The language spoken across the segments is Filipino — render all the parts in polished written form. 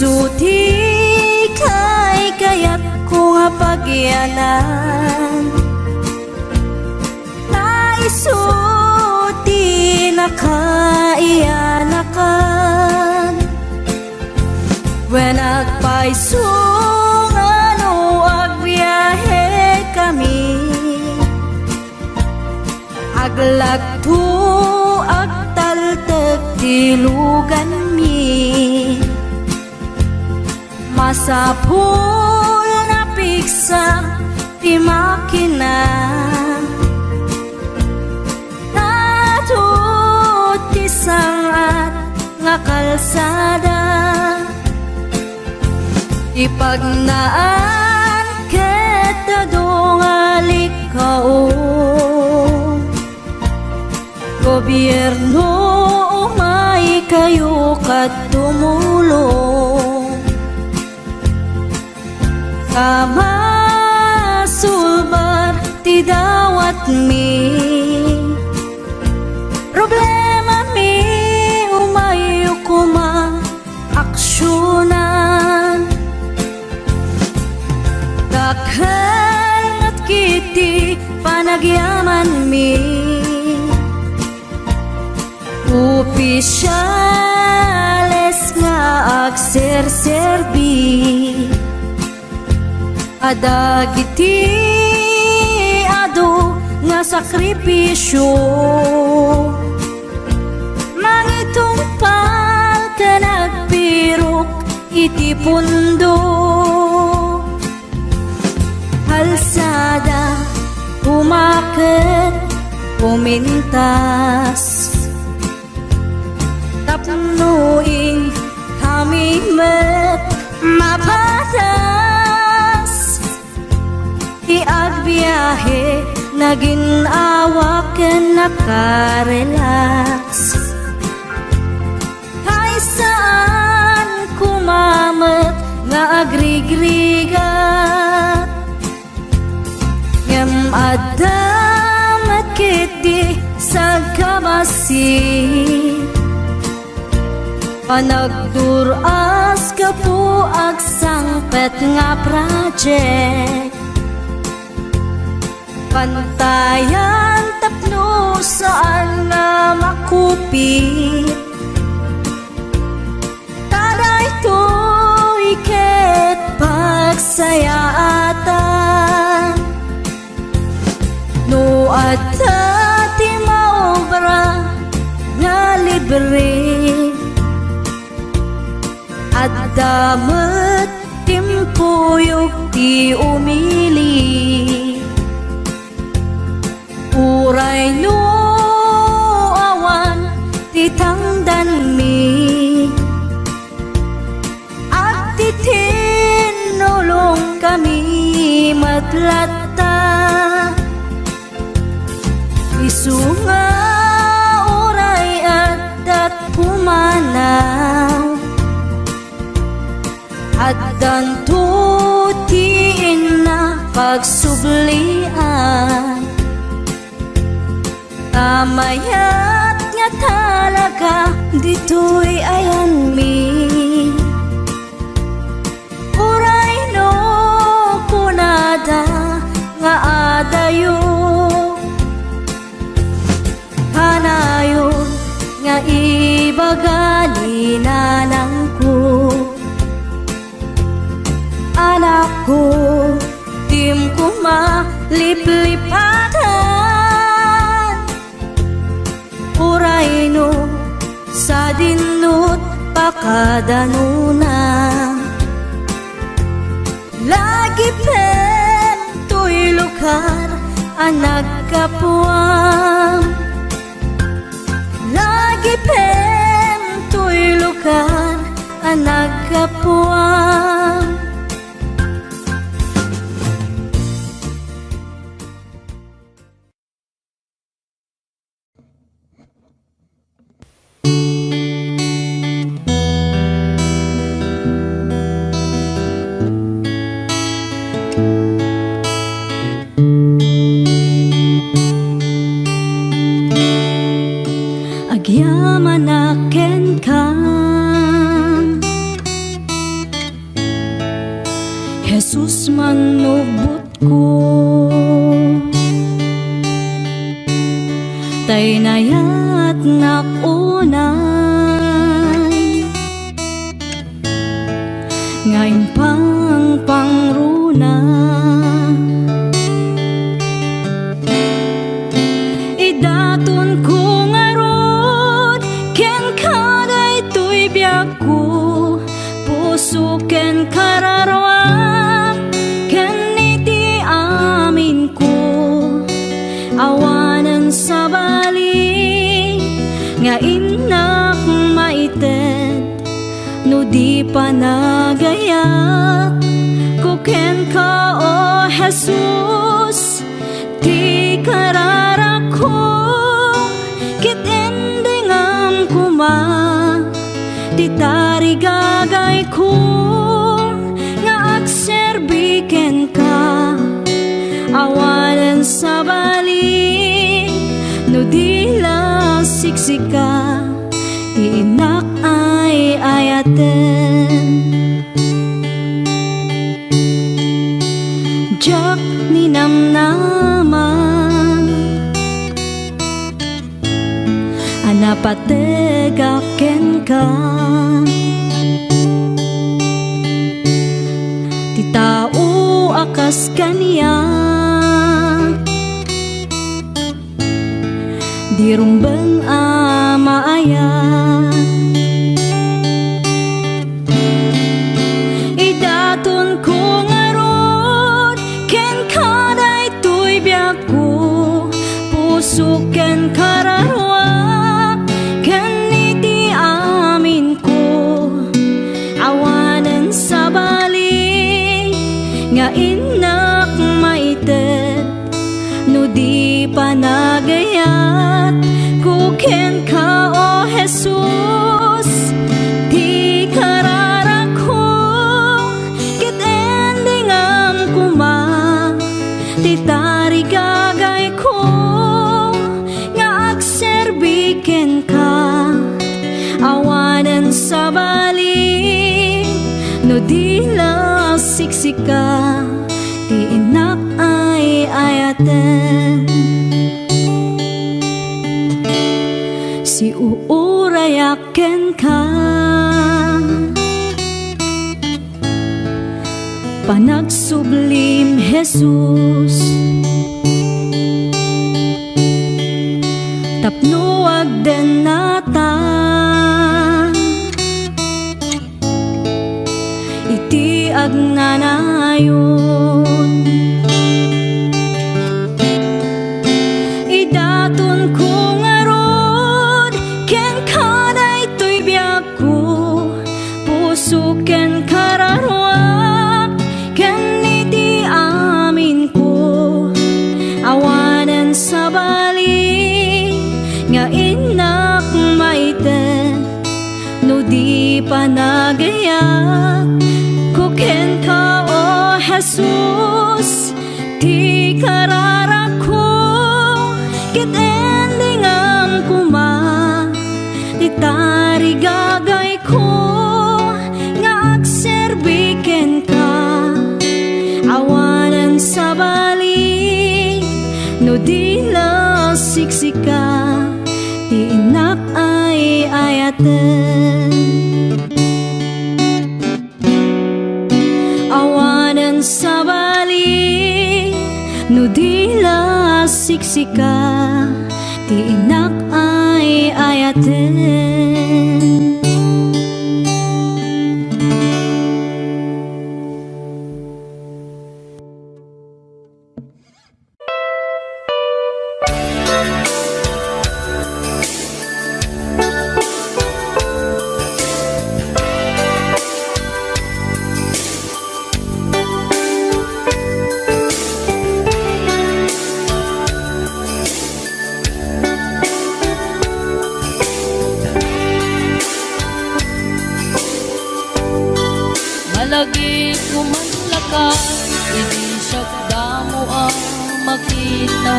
Isuti kay kayat ko nga pagyanan, isuti nakaiyanakan. When nagpaisong ano agbiyahe kami, aglagto agtaltag tilugan mi, masapul na piksa ti makina, natut ti sangat nga kalsada, ipagnaan ket dongali kao, gobyerno umay kayo kat tumulong, kamasulbar ti dawat mi, problema mi umayo kuma aksyonan, dakhan at kiti panagyaman mi, opisyales nga agserserbi, adagiti ado nga sakripisyo, mangitumpal ka nagpirok iti pundo, halsada umaket pumintas, tapnuin kami met mapatas, iagbiyahe naging awaken nakarelax, kay saan kumamet nga agrigrigat, ngem adamat kiti sa kabasi, panagduras ka po agsangpet nga project, pantayan tapno saan nga makupit, taday to iket pagsayaatan, no adda ti maobra nga libre, at damat timpuyog ti umili, uray no awan ti tangdan mi, at ti tinulong kami matlatta, isunga uray at pumanaw, at dantutiin na pagsublian, tamayat nga talaga dito'y ayan mi, uray no kunada nga adayo, hanayon nga ibagani nanang ko, anak ko, tim ko maliplipatan, uray no sa dinut pakadanuna, lagi pen to'y lugar ang nagkapuang, lagi pen to'y lugar ang nagkapuang. Agyaman aken ka, ko. Tay nayat nakunay ngayon pang pangruna. Idaton ko ngarod ken kaday tuy biyak ko, puso ken kararwak ken iti amin ko. Awanan sa bali nga inak maited, no di pa nagayat ko ken ka o Jesus. Ti kararak ko kit endingam kuma, ti tarigagay ko nga agserbiken ka. Awanan sa bali no di la siksika, ti inak ay ayaten. Jak ni namnama anapategaken ka, ti tao akas kaniya di rumbeng amaaya. Idaton ko ngarod ken kaday tuy biyak ko, puso ken kararwak ken iti amin ko. Awanan sa bali nga inak maited, no di pa nagayat ko ken ka o Jesus. Ti kararak ko kit endingam kuma, ti tarigagay ko nga agserbiken ka. Awanan sa bali no di la siksika, ti inak ay ayaten. Si uurayaken ka, panagsublim Jesus. Tapno agden nata iti agnanayon. Idaton ko ngarod ken kaday tuy biyak ko, puso ken kararwak ken iti amin ko. Awanan sa bali nga inak maited, no di pa nagayat ko ken ka o Jesus. Ti kararak ko kit endingam kuma, ti tarigagay ko nga agserbiken ka. Awanan sa bali no di la siksika, ti inak ay ayaten. Awanan sa bali no di la siksika, ti inak ay ayaten. Malagi kumanlakad, hindi siya damo ang makita.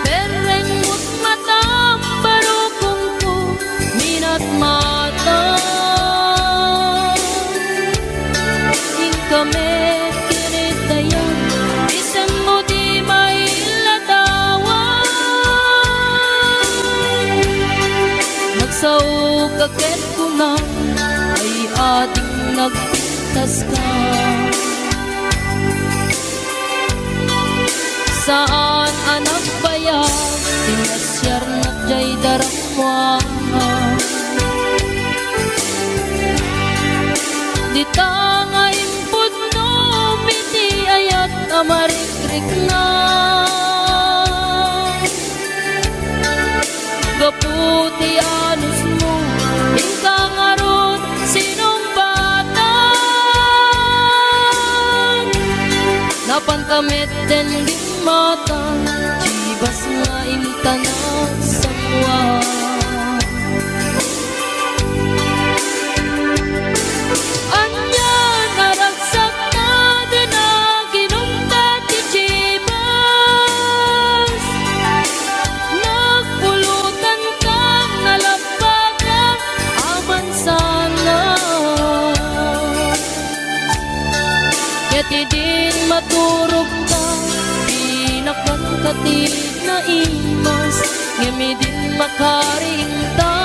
Pereng mo't matam, barukong ko, minat mata. gaket ko na ay ating nagpintas ka. Saan anak bayag, tinasyar na jay daramwa. Di nga impod no, miti ayat amarikrik na. Gaputi anus mo, ika nga ron, sinong bata? Napantamit din di mata, chibas nga intanan sa muwa. Anya naragsak na din na ginungkat ti chibas. Nagpulutan kang nalabagan, aman sana. Kati din maturog ka, pinakangkatid na imas, ngemi din makaringta.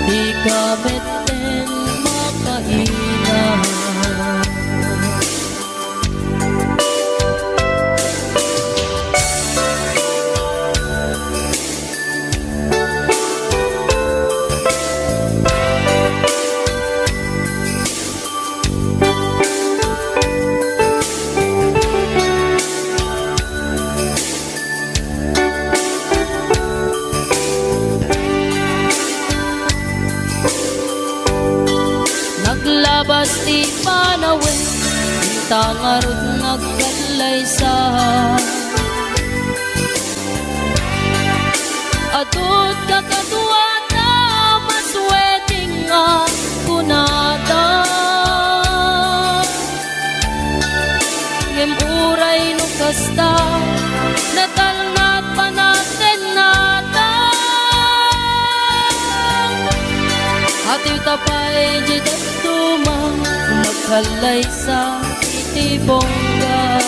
Di ka beten makaina. Naglabas ti panawin, tangarod nagkalay sa. Atut kakatuwata, masweting nga kunata. Ngemuray no kasta, natalnat pa natin nata. Atiw tapay jidat tumang, nagkalay sa itibongga.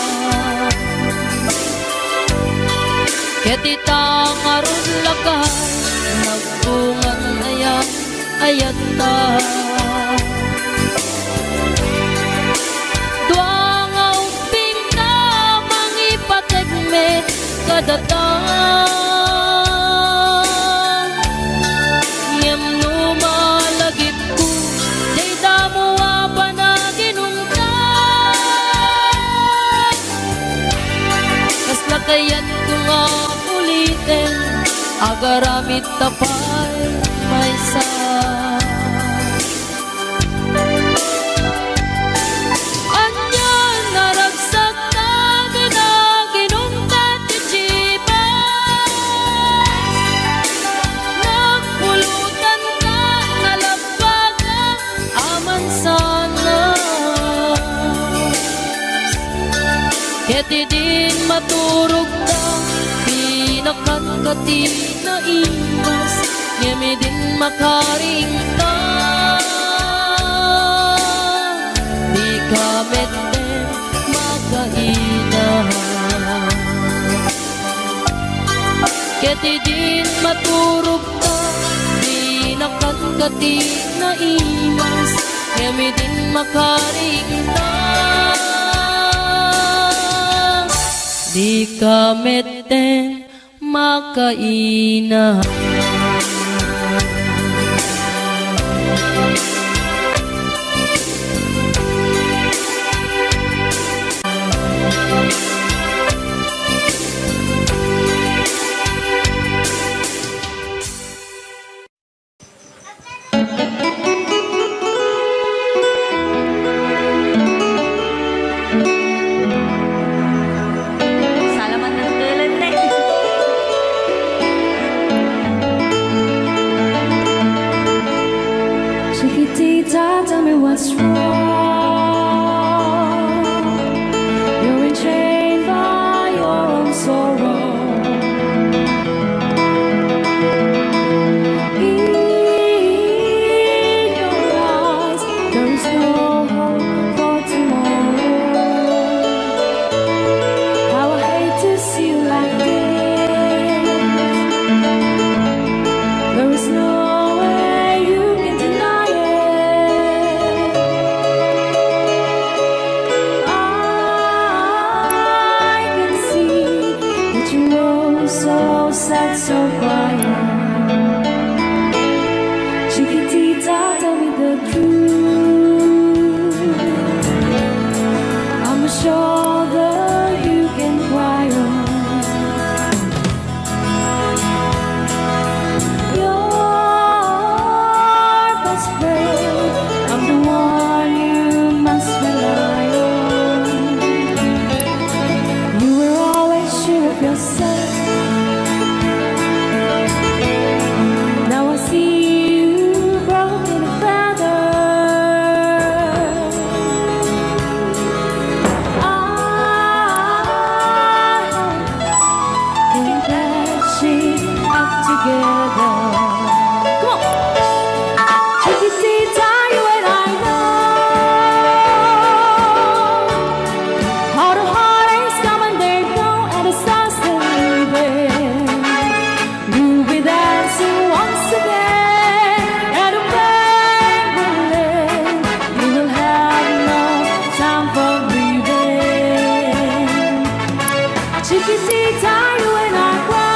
Ketita ngarun lakay, nagbungan ayat ayata. Dua nga umping na mangipategme kadatang. Ngem numalagip ko, day damuwa pa na ginungkat. Kas lakayat ko nga ulitin, agaramit tapay may sa. Anya naragsak na din na ginungkat ti chibas. Nagpulutan ka, nalabagan, aman sana. Keti din maturog ka, pinakangkatid na imas, ngemi din makaringta. Di ka mette makaina. Keti din maturog ka, pinakangkatid na imas, ngemi din makaringta. Di ka mette makaina. Salamat ng tulan na. Sakit you were so sad, so quiet. Chiquitita, tell me the truth. I'm a shoulder you can cry on. Your best friend, I'm the one you must rely on. You were always sure of yourself. Now I see you broken and battered. Thinking that she's up together. Come on! Chiquitita, you and I know how the heartaches come and they go, and the stars still leaving. We'll be dancing once again, and the pain will end. You will have no time for grieving. Chiquitita, you and I cry.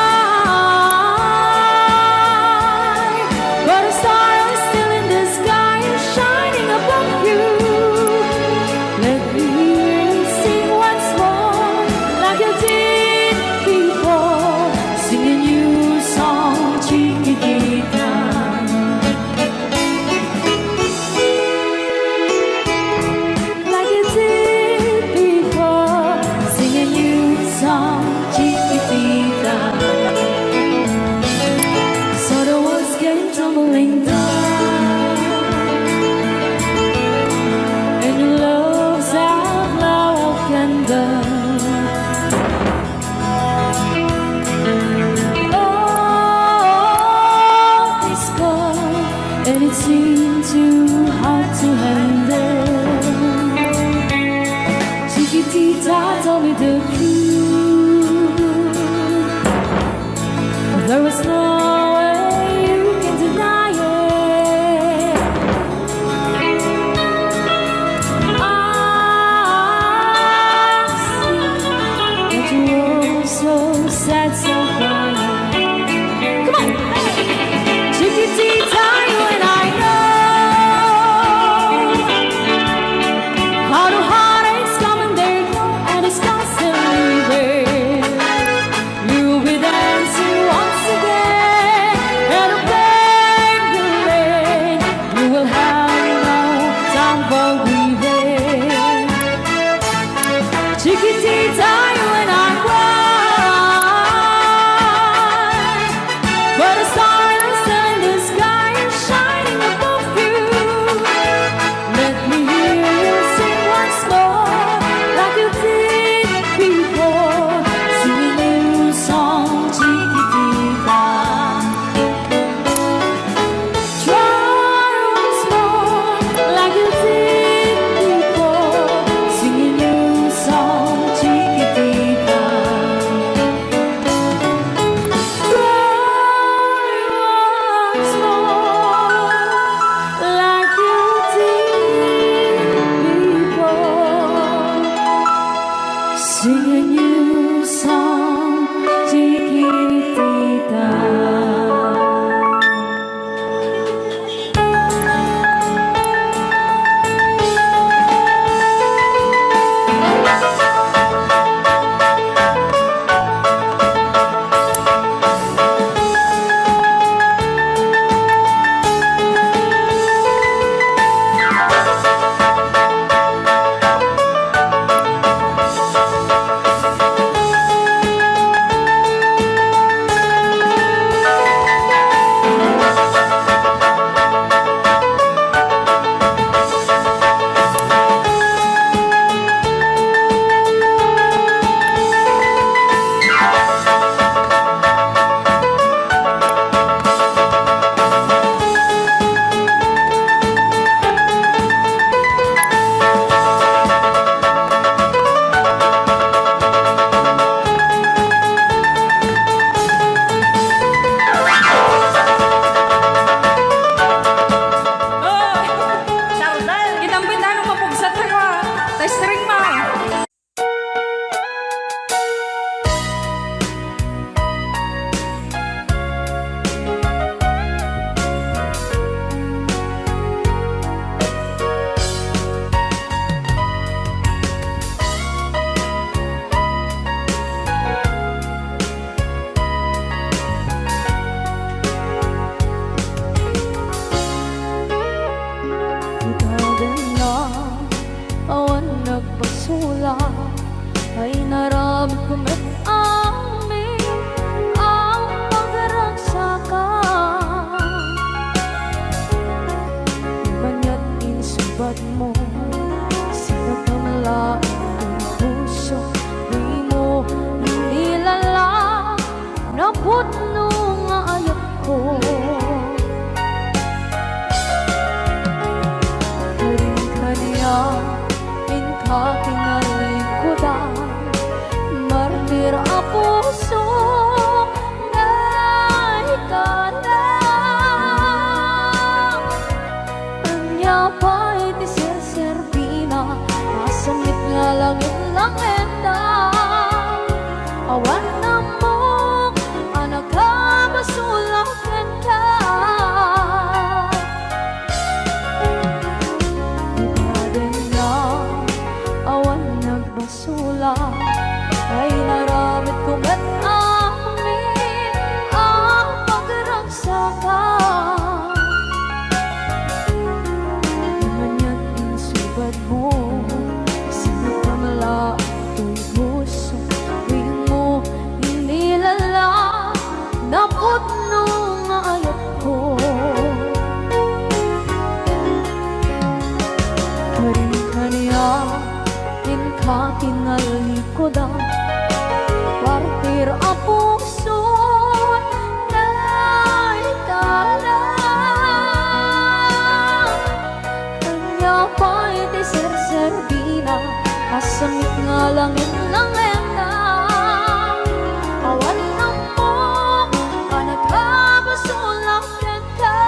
likodan, partir ang puso na itala. Kanya pa'y di ser-servina, kasamit nga langit ng enda. Awan ang mo, ka nagkabasulang kenta.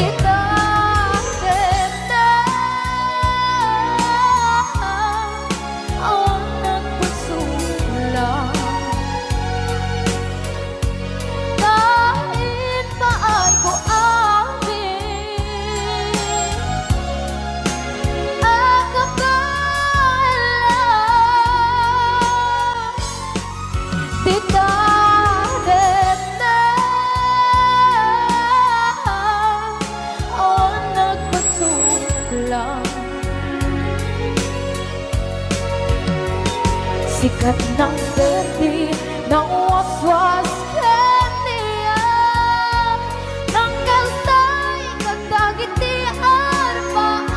Kita tenda, awan nagpasulang. Kahit pa ay ko sikat ng berde ng waswas kaniya, ng kaltay kagdagiti arbaan.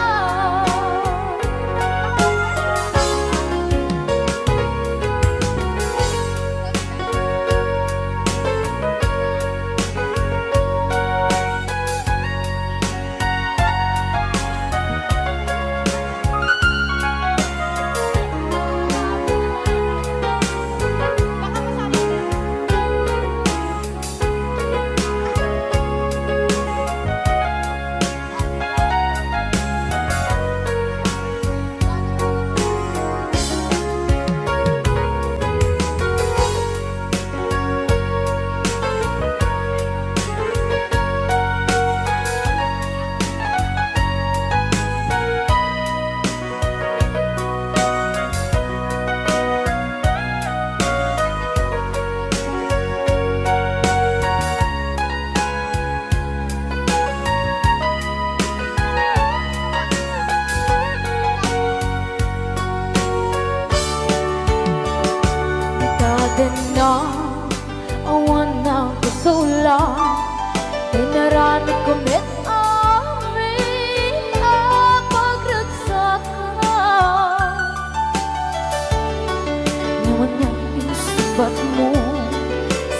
Na awan ng kasula, dinarami ko met amin ang pagragsakan. Nawan niyang pinsubat mo,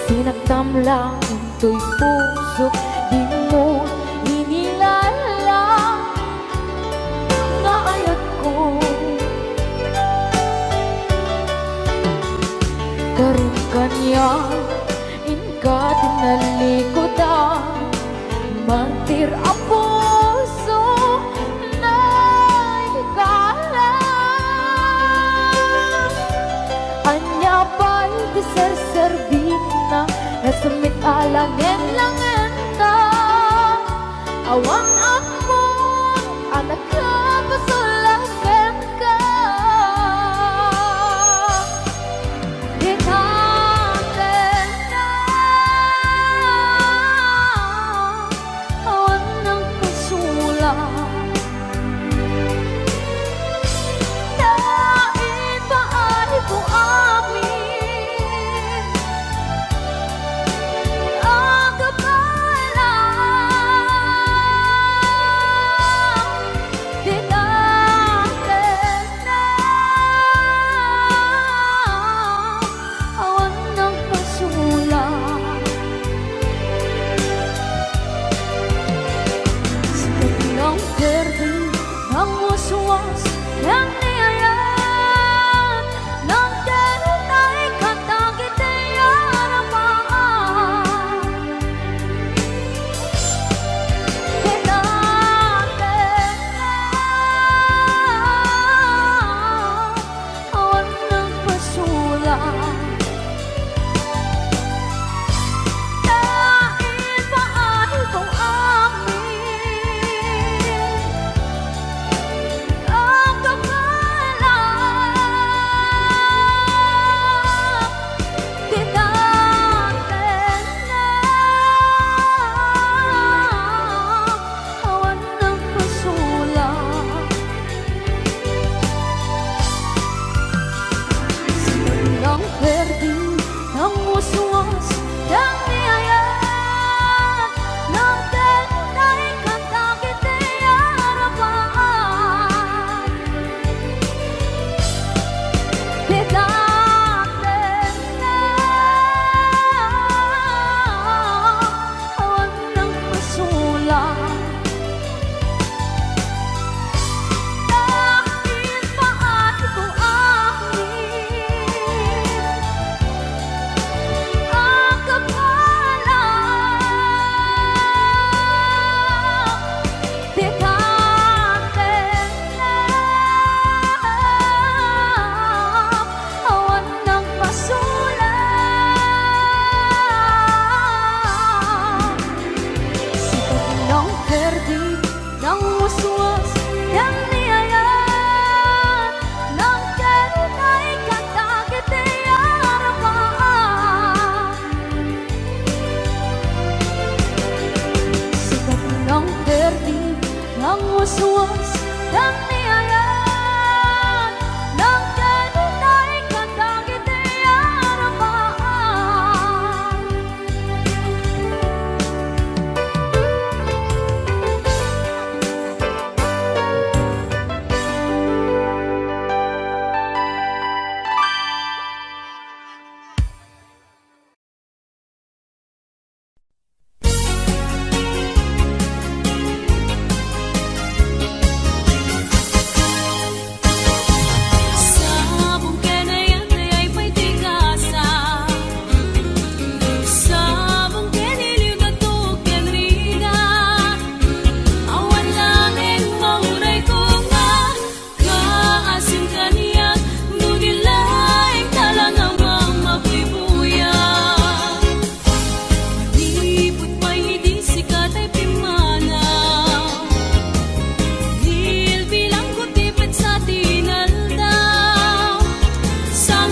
sinagtam lang into'y puso, di mo inilala nga ayat ko. Karin kanya, inka tinalikodan, mantir ang puso na ikala. Anya pa'y di ser-servina, nasumit alangin langin na. Awang ako, anak ka, pasulakan ka.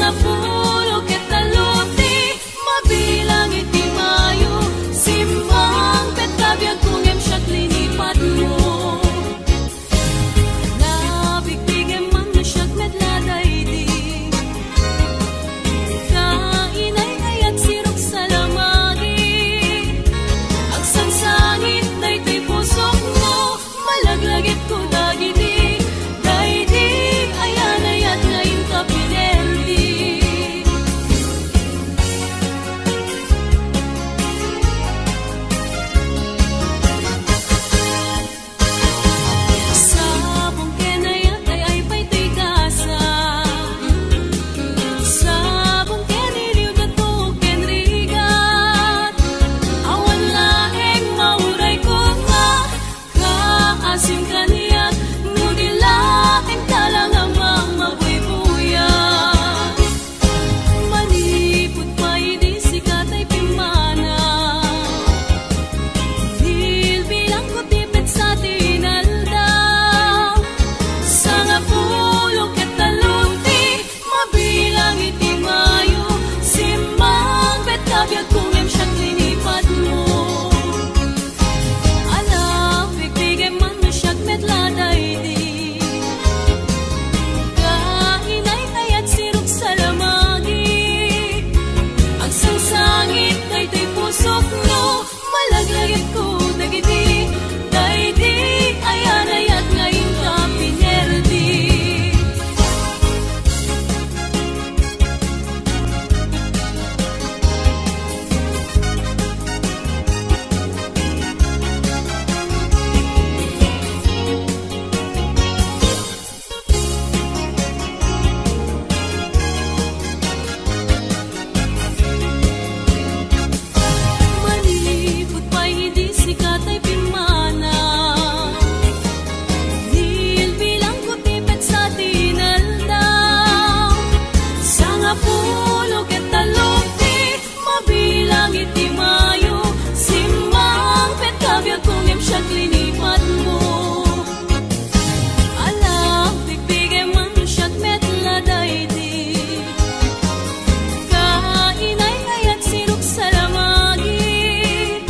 nga pulo ket taluti, mabilang iti mayo, simbang ket kabyag kungem siya linipat mo. Nabigtigem man na siya medladay di, kainay ayat sirok sa lamagi, agsangsangit na ito'y pusok mo, malaglagit ko dagiti, daydi ayan ayat ngayon ka pinerdi. Sabong kenayat ay pa'y kasa, sabong keniliw na to kenrigat, awan laeng mauray ko nga, kaasim kaniyat, nudilaeng talang amang mabuybuyan. Manipot pa'y di sikat ay pimana, dil bilang ko tipid sa tinaldaw, sa nga pulo ket taluti, mabilang iti mayo, simbang bet kabyag kungem siya linipat mo. Alam, bigtigem man na siya medladay di, kainay ayat sirok sa lamagi, agsangsangit na ito'y pusok no, malaglagit ko dagiti, daydi ayan ayat ngayon ka pinerdi. Manipot pa'y hindi sikat ay pimana, dil bilang ko tipid sa tinaldaw, sa nga pulo ket taluti, mabilang iti mayo, simbang pet kabyag kungem siya linipat mo. Alam, bigtigem man siya medladay di, kainay ayat sirok sa lamagi,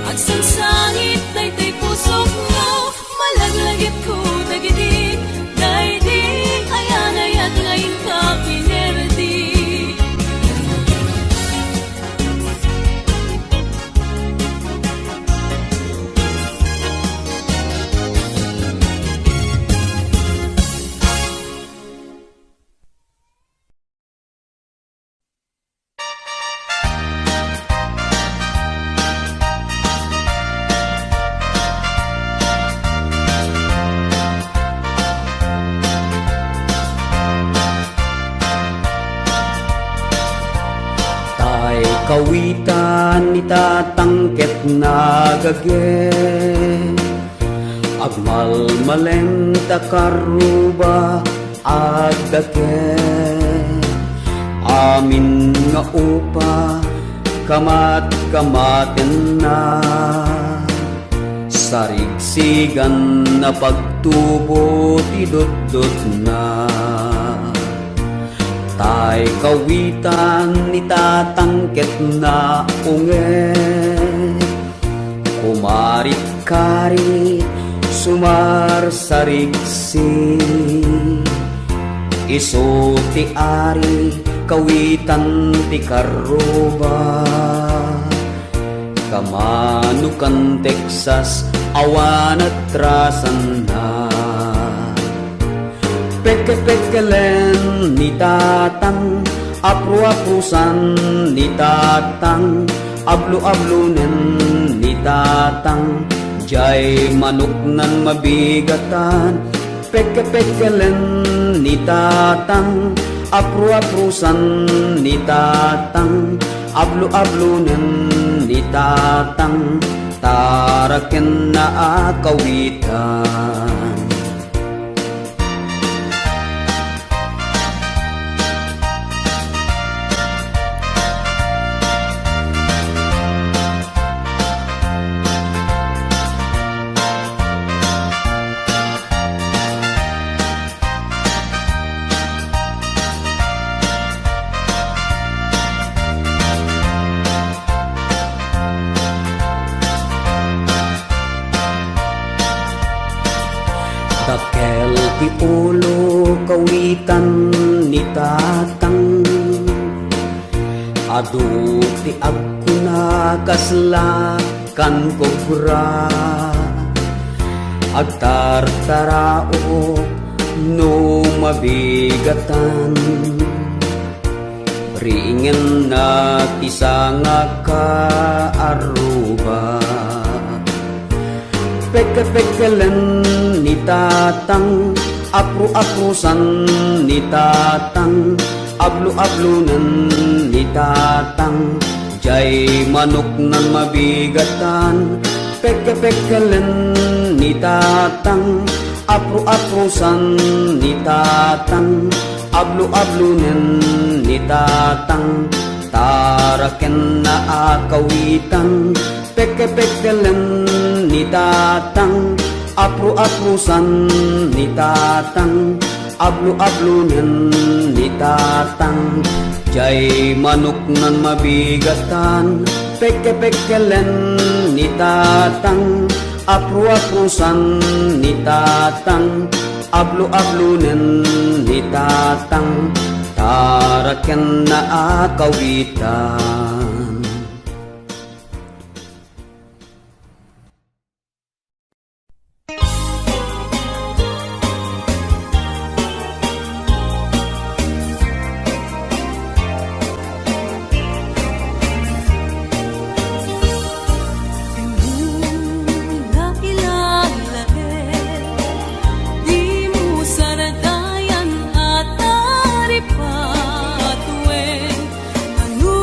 agsangsangit na ito'y pusok mo, malaglagit ko dagiti, daydi ayan ayat ngayon ka pinerdi. Tay kawitan itatangket nagage, agmalmalem takaruba agdake, amin nga upa kamat kamaten na, sarigsigan na pagtubo tidot-dot na. Tay kawitan itatangket na unge, kumarit kari sumar sarigsi, iso ti ari kawitan ti karuba, kamanukan Texas awan at trasan na. Peke-pekelen ni tatang, apru-aprusan ni tatang, ablu-ablunen ni tatang, jay manok nan mabigatan. Peke-pekelen ni tatang, apru-aprusan ni tatang, ablu-ablunen ni tatang, taraken na akawitan. ti ulo kawitan ni tatang adu ti agkuna kaslakan kobra agtartarao no mabigatan ringen na kisanga ka aruba peke-pekelen ni tatang apru-aprusan ni tatang ablu-ablunan ni tatang jay manok nan mabigatan peke-pekelen ni tatang apru-aprusan ni tatang ablu-ablunan ni tatang taraken na akawitan peke-pekelen ni tatang apru-aprusan ni tatang ablu-ablunan ni tatang jay manok nan mabigatan peke-pekelen ni tatang apru-aprusan ni tatang ablu-ablunan ni tatang taraken na akawitan. Anu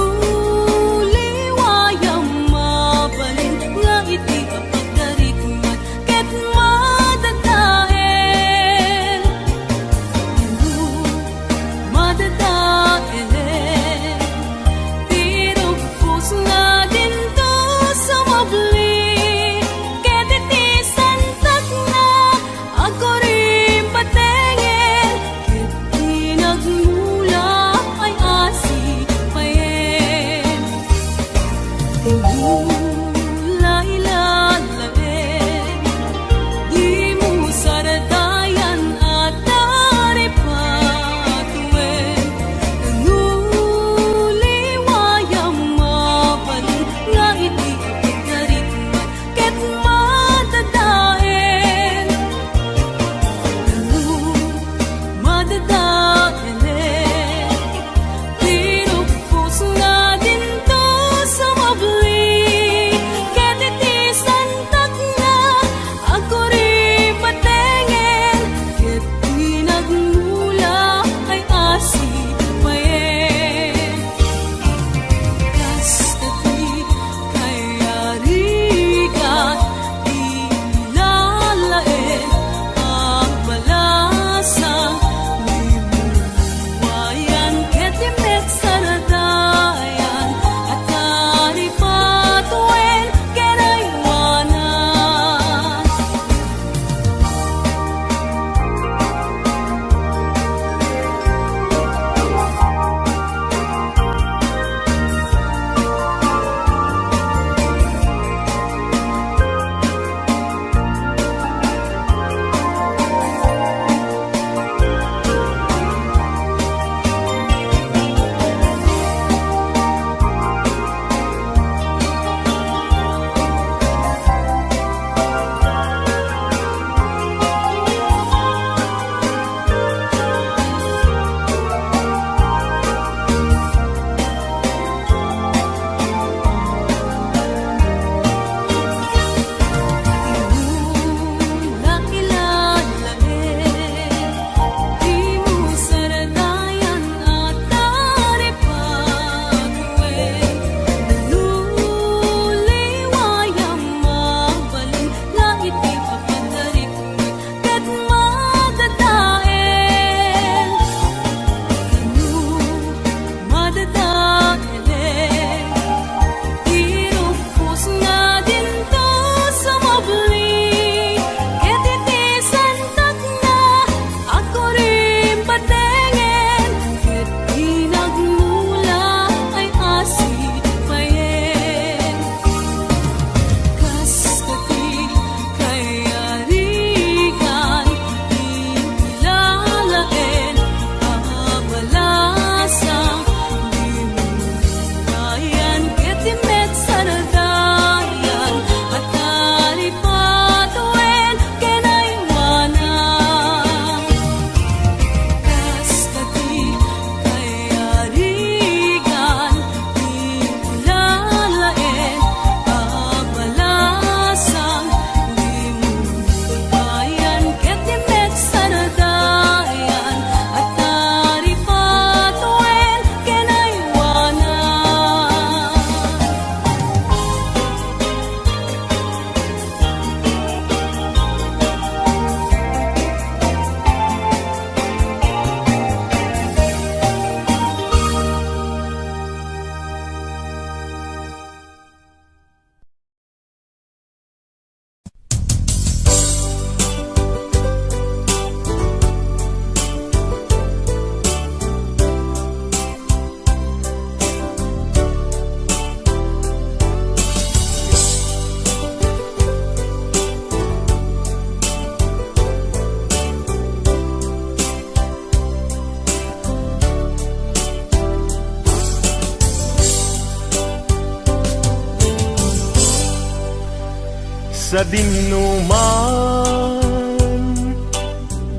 sa dinuman,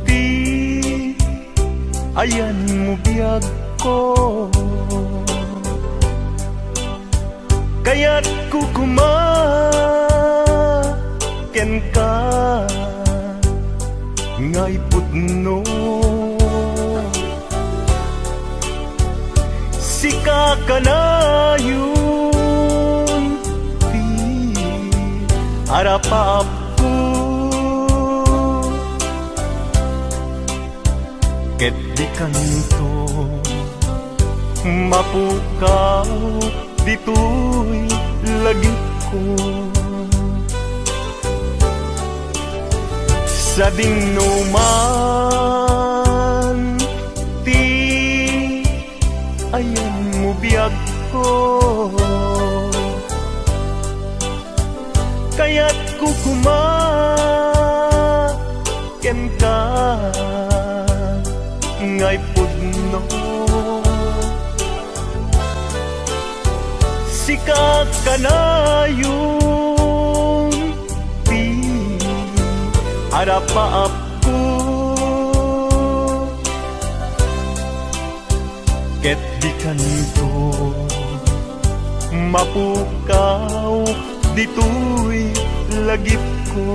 di ayan mo biyag ko, kaya't kukumaken ka ngay pudno. Sika ka na yun, di harapap ko, ket di kanto mapukaw dito'y lagi ko. Sa dinuman, ti ayan mo biyag ko, kaya't kukumaken ka ngay pudno. Sika ka na yung di harapaap ko, ket di kanto mapukaw dito'y lagip ko.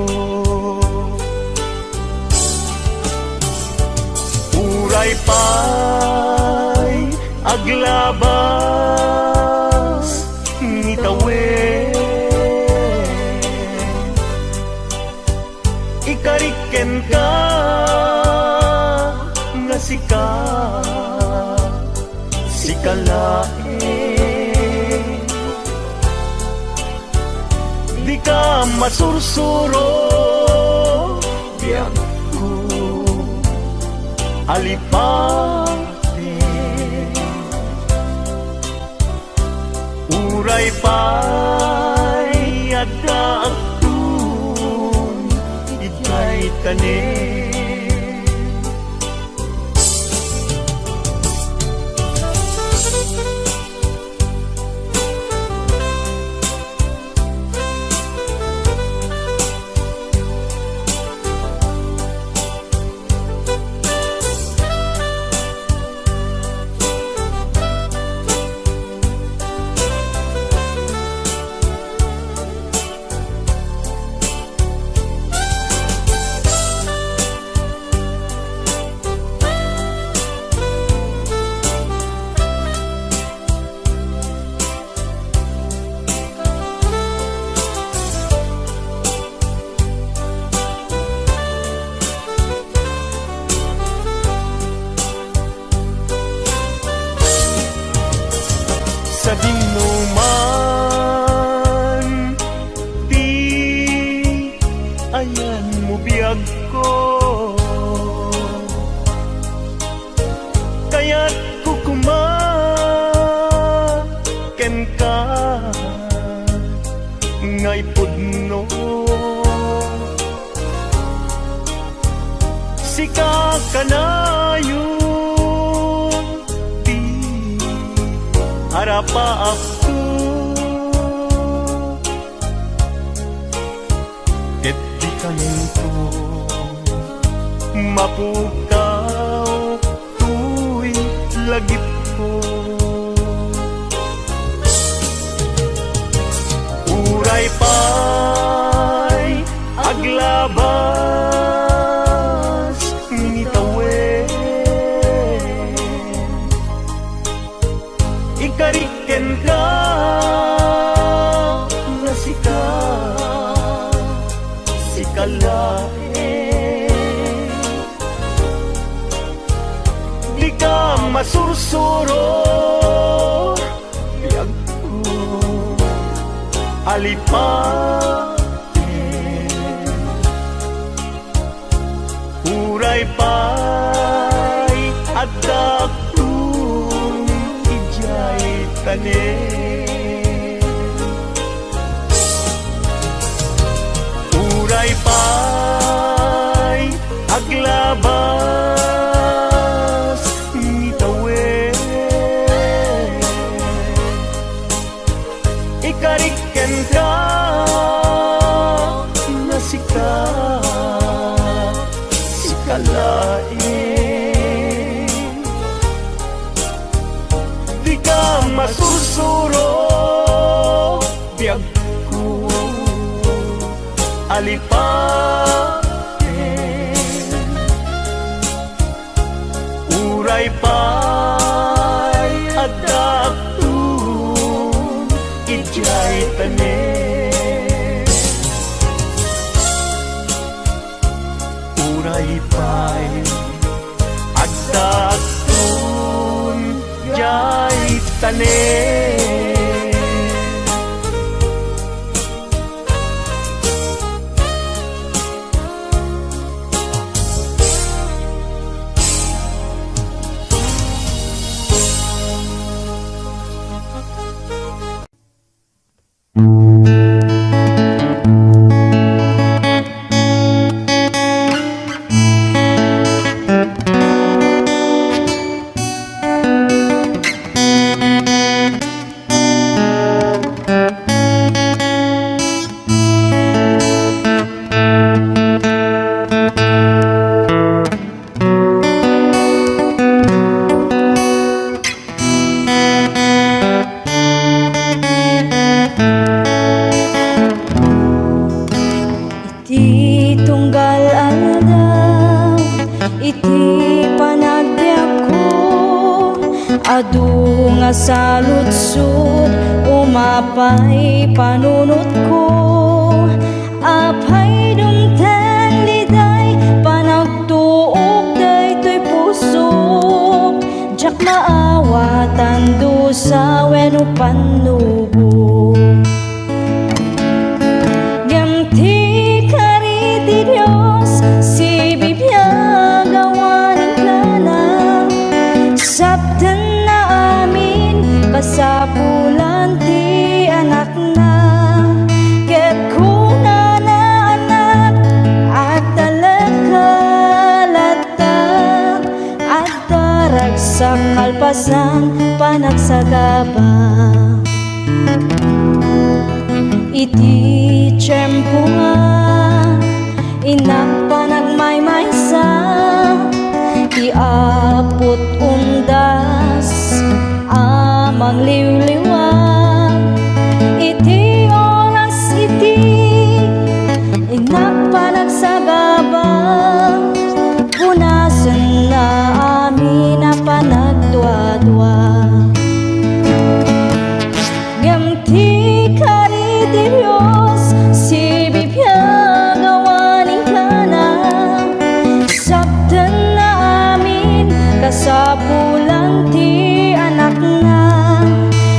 Uray pa'y aglabas ngitawen, ikariken ka nga sikalae, di ka masursuro biyag ko alipate. Uray pa'y adakun ikay tanin, sa dinuman, di ayan mo biyag ko, kaya't kukumaken ka ngay pudno. Sika ka na yun, di harapaap ko, ket di kanto mapukaw tu'y lagip ko. Uray pa'y aglabas ngitawen, ikariken ka nga sikalae, di ka masursuro biyag ko alipate. Uray pa'y adakun ijay tanin, uray pa'y aglabas ngitawen, ikariken ka masusuro biyag ko alipatin uray pa'y adaptun ijay tanen uray pa'y adaptun jay tanen Iti tunggal aldaw, iti panagbiag ko, adu nga saludsud, umapay panunot ko. Apay dumteng liday, panagtuog daytoy pusok, jak maawatan dusa wenno panubo. Dios, si bibiyag awanin ka na, sabtan na amin, kasapulan ti anak na, ket kuna na anak, at talagkalata, at darag sa kalpasan, panagsagaba. Iti tiyempo nga, inak panagmaymaysa, iapot undas, amang liwliwag. Iti oras iti, inak panagsagaba, punasan na amin na panagdwa-dwa. Gamti kari di Diyos, si bibiyag awanin ka na, sabtan na amin, kasapulan ti anak na,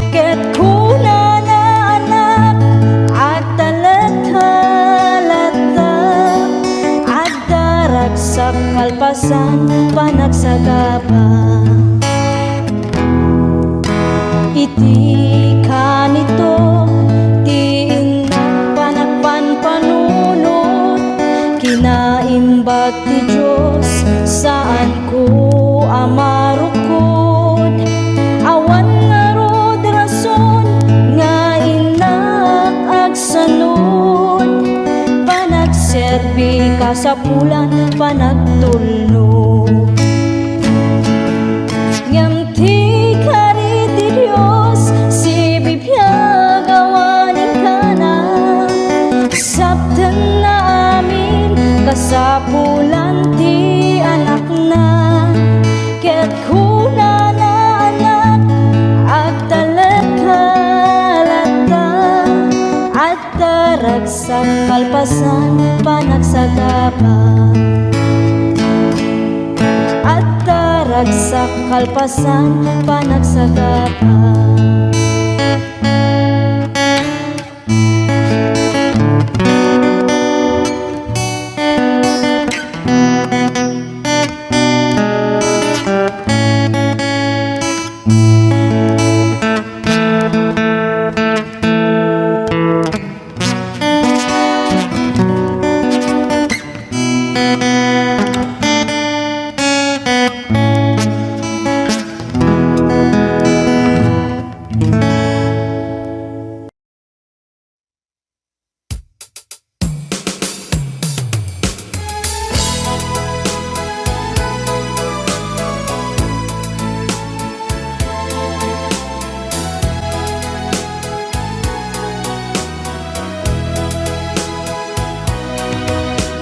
ket kuna na anak, at talagkalata, at darag sa kalpasan, panagsagaba. Iti kanito, ti inak panagpanpanunot, kinaimbag ti Diyos, saan ko amarukod. Awan nga rod rason, nga inak agsanod, panagserbi ka sa pulan, panagtulnog. Ngamti kari ti Diyos, si bibiyag awanin ka na, sabtan na amin, kasapulan ti anak na, ket kuna na anak, at talagkalata, at darag sa kalpasan, panagsagaba. At darag sa kalpasan, panagsagaba.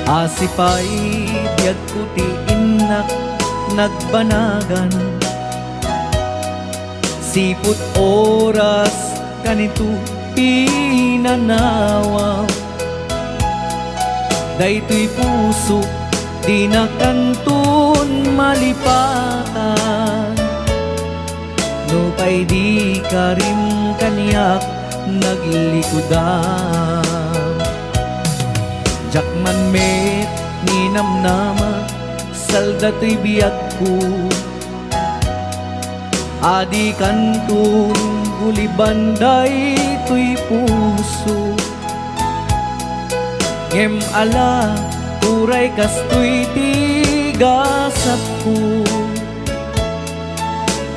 Asipay biyag kuti inak nagbanagan, siput oras kanito pinanawa. Daytoy puso di na kantun malipatan, no pay di ka rin kaniyak naglikodan. Jakman met ni namnama salda to'y biyag ko, adi kantun gulibanday to'y puso. Ngem ala turay kastoy tigasat ko,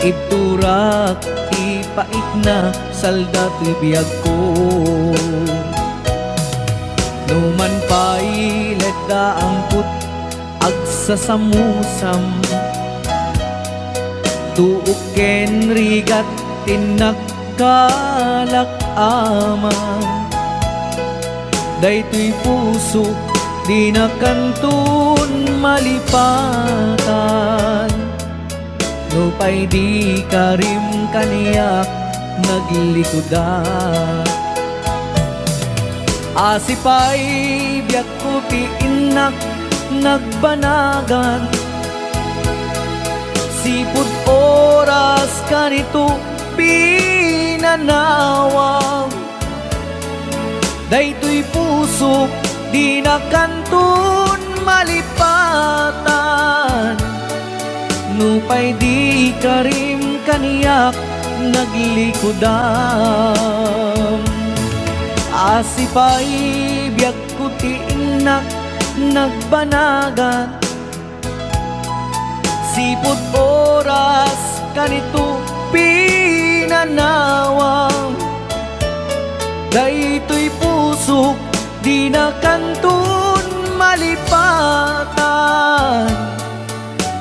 ibturak ipait na salda to'y biyag ko. Numan pa'y ledda ang put agsasamusam, tuok ken rigat tinagkalak aman. Daytoy puso di na kantun malipatan, no pay di ka rin kaniyak naglikodan. Asipay biyak ko ti inak nagbanagan, sipud oras kanito pinanawa. Daytoy puso di na kantun malipatan, no pay di ka rin kaniyak naglikodan. Asipay biyak ko ti inak nagbanagan, sipud oras kanito pinanawa. Daytoy puso di na kantun malipatan,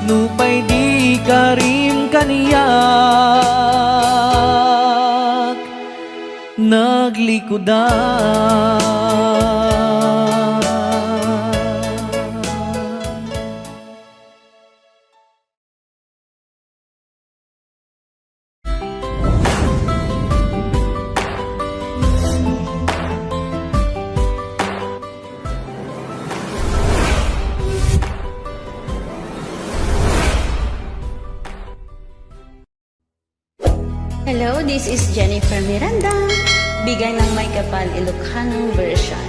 no pay di ka rin kaniyak naglikodan. Hello, this is Jennifer Miranda. Bigay ng May Kapal Ilocano version.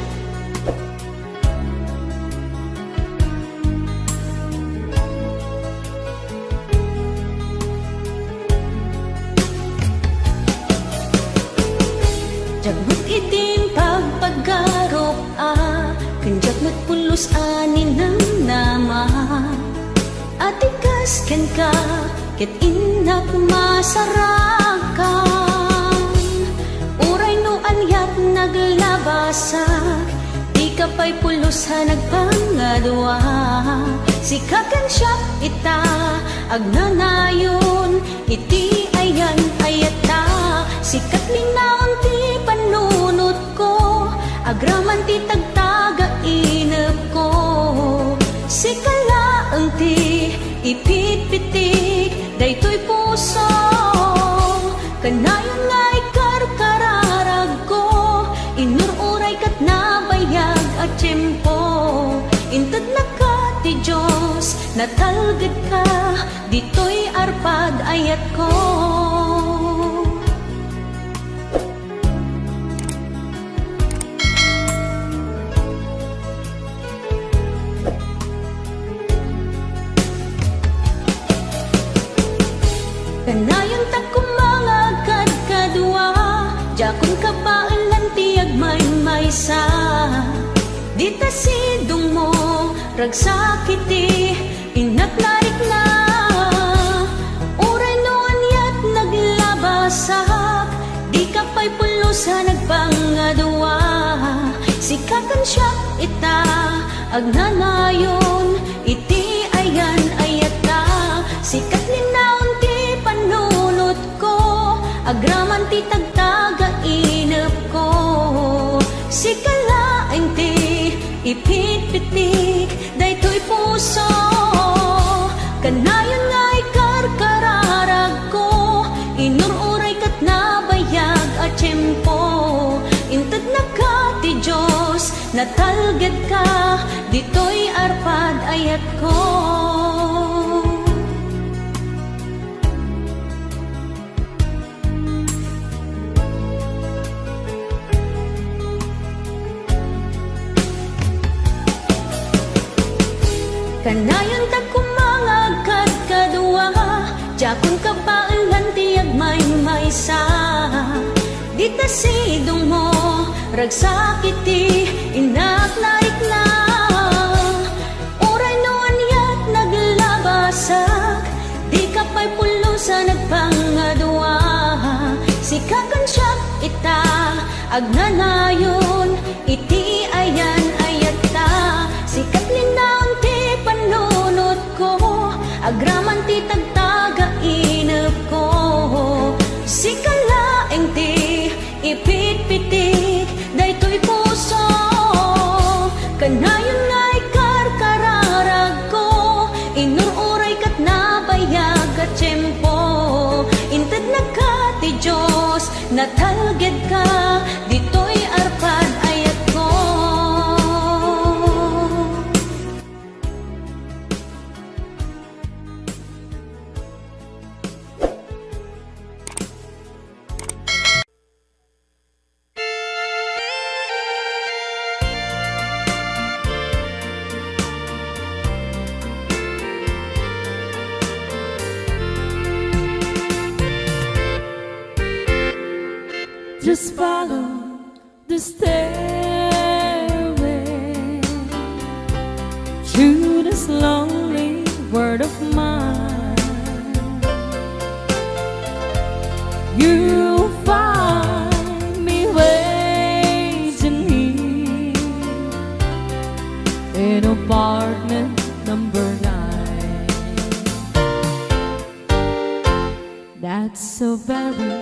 Jagbut itim pagpaggarop kanjak nagpulos anin ng nama. Atikas ken ka ket inak masarakan, uray no anyat naglabasak, di ka pa'y pulos ha nagpangadwa. Sikakan siya ita agnanayon, iti ayan ayata. Sikat linaon ti panunot ko, agraman ti tagtaga inep ko. Sikala ang ti ipit-pitik, daytoy puso kanayon nga ikarkararag ko. Inururay kat nabayag at tiyempo, intad na ka ti Diyos, natalgad ka, dito'y arpad ayat ko. Kanayon ta kumangagad kadua, jakon kabailan tiyag may-maysa. Dita sidong mo, ragsakiti, inaklarik na. Uray noon yat naglabasak, di ka pa'y pulusa nagpangadua. Sikakan siya ita, agnanayon, iti ayan ayata. Sikat linaon ti panunot ko, agraman ti tagtaga inep ko. Sikalaeng ti ipit-pitik, daytoy puso. Kanayon nga'y karkararag ko, inururay kat nabayag at tiyempo. Intad na ka ti Diyos, natalged ka, dito'y arpad ayat ko. Kanayon ta kumangagkat kadua, jakon ka paalan tiyag may-maysa. Dita sidong mo, ragsakiti, inatlaik na. Uray noon yak naglabasak, di ka pa'y pulo sa nagpangadua. Sikakan siya ita, agnanayon, iti ayan ayata. Sikat linaon ti panunot ko, agraman ti tagtaga inep ko. Sikalaeng ti ipit-pitik, daytoy puso. Kanayon nga'y karkararag ko, inururay kat nabayag at tiyempo. Intad na ka ti Diyos, natalged ka, dito'y arpad ayat ko. Just follow the stairway to this lonely word of mine. You'll find me waiting here in apartment number 9. That's so very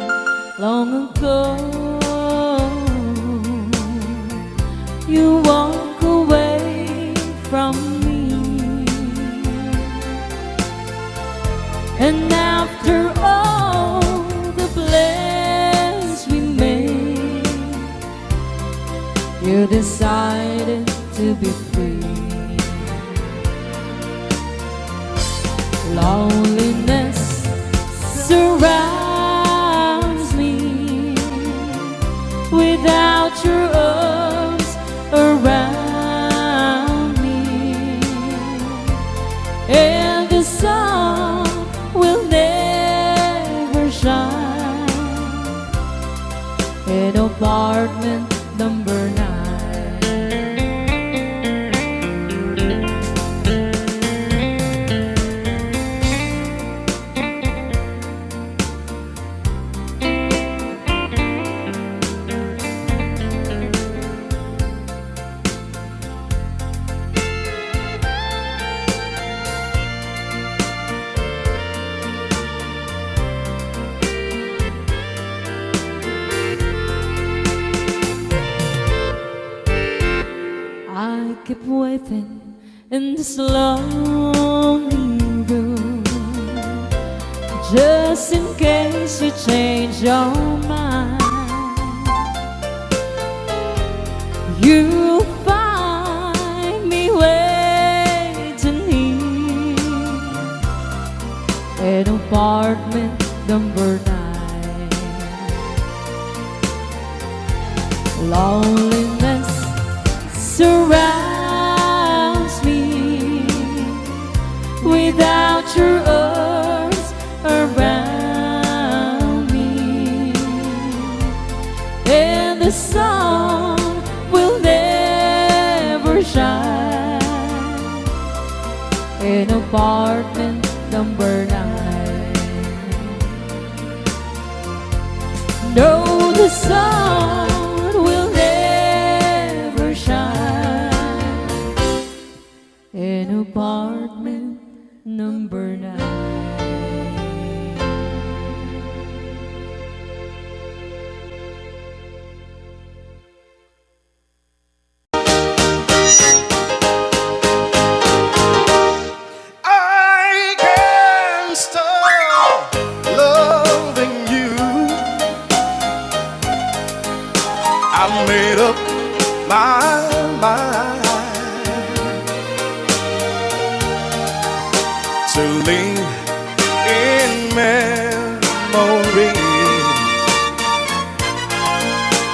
long ago. You walk away from me, and after all the plans we made, you decided to be free. Loneliness surrounds me without your arms around me, and the sun will never shine in apartment number 9. I keep waiting in this lonely room, just in case you change your mind. You'll find me waiting here in apartment number 9. Loneliness surrounds me without your arms around me, and the sun will never shine in apartment number 9. No, the sun will never shine in apartment number 9. made up my mind to live in memory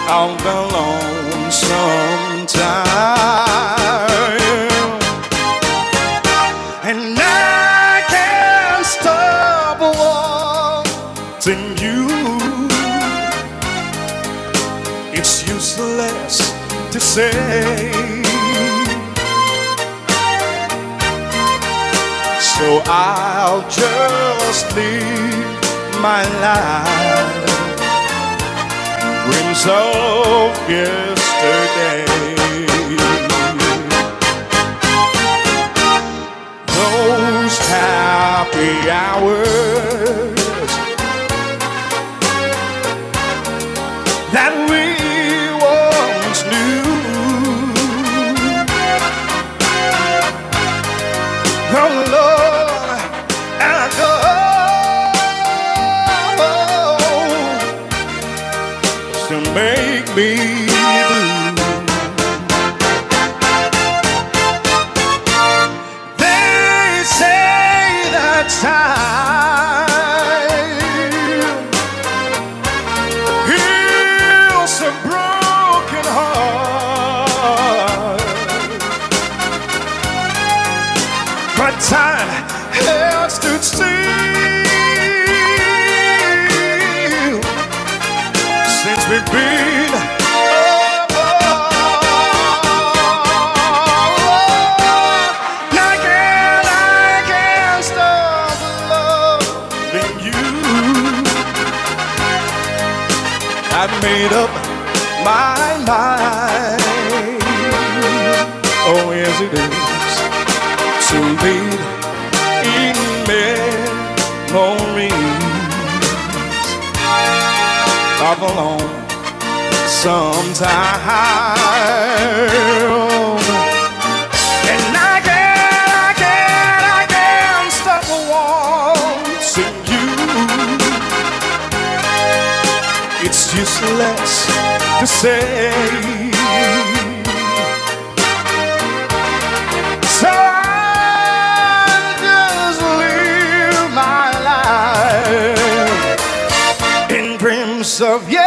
of the lonesome time, and I can't stop wanting you. It's useless to say, so I'll just live my life, dreams of yesterday. Those happy hours that we once knew, oh Lord, and to make me blue. They say that time heals a broken heart, but time has stood still since we've been apart. I can't stop loving you. I've made up my mind, oh yes it is, to live in memories of a lonesome time, and I can't stop wanting you. It's useless to say, so I'll just live my life in dreams of yesterday.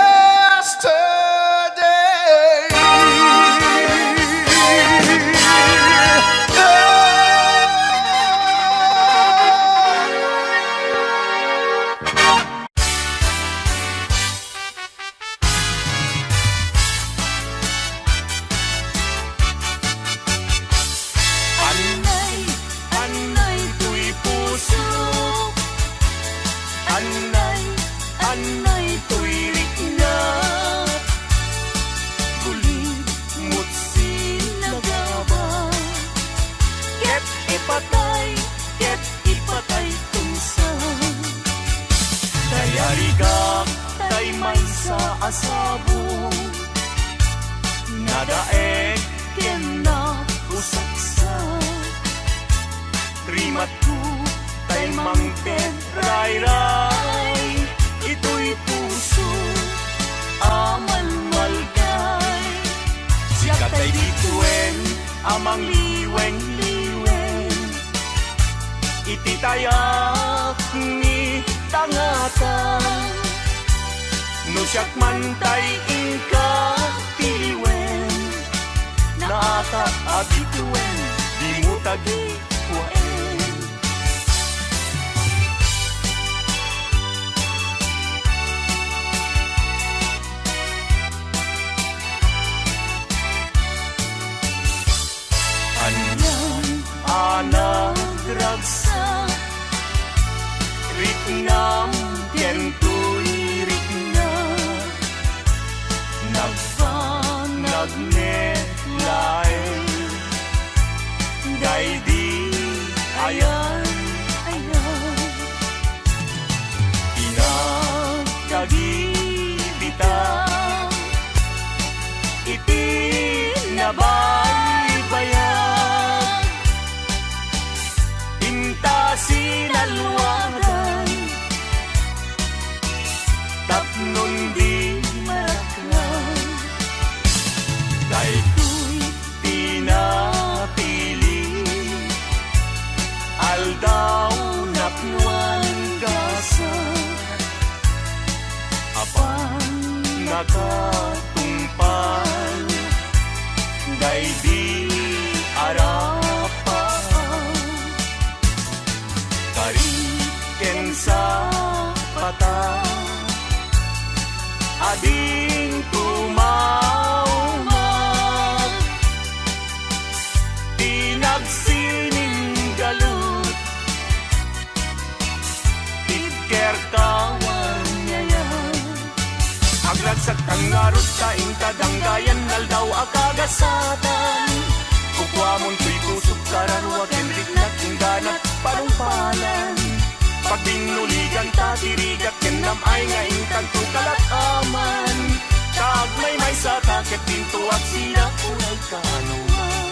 Anay tuy puso, anay tuy rikna, gulit mo't sinagaba, ket ipatay tungsa, dayarigak tay may sa asabong, nadaek ken na usaksa, rimat ko tay mangten ray-ray, ito'y puso amal-malgay, siya tay dituen amang liweng-liweng, ititayak ni tangatan, no siyak man tay ingka tiliwen, naaka abituen di mo tagi kuwaen. Anak ragsa, riknam kentuy rikna, nagfanag net lae, gay di nakatumpal day di arapan kariken sa pata ading tumawag tinagsininggalut tidkertawan aglagsak tangarot sa intadanggayan naldaw akagasatan kukwamon tuy kusog kararwag enrik na tingganat panumpalan pagbinuligan tatirigat kenam ay nga inkanto kalakaman kagmay may sa takit pinto at sila kulay kanuman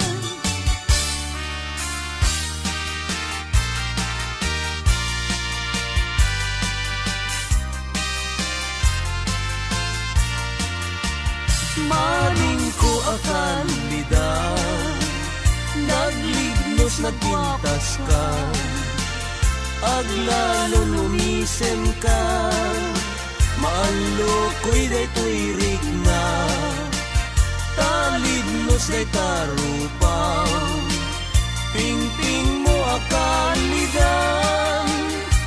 Maling ko akan lidan naglignos nagpintas ka aglalo lumisem ka maalo ko'y day tuirik na talidnos day tarupaw pingping mo akan lidan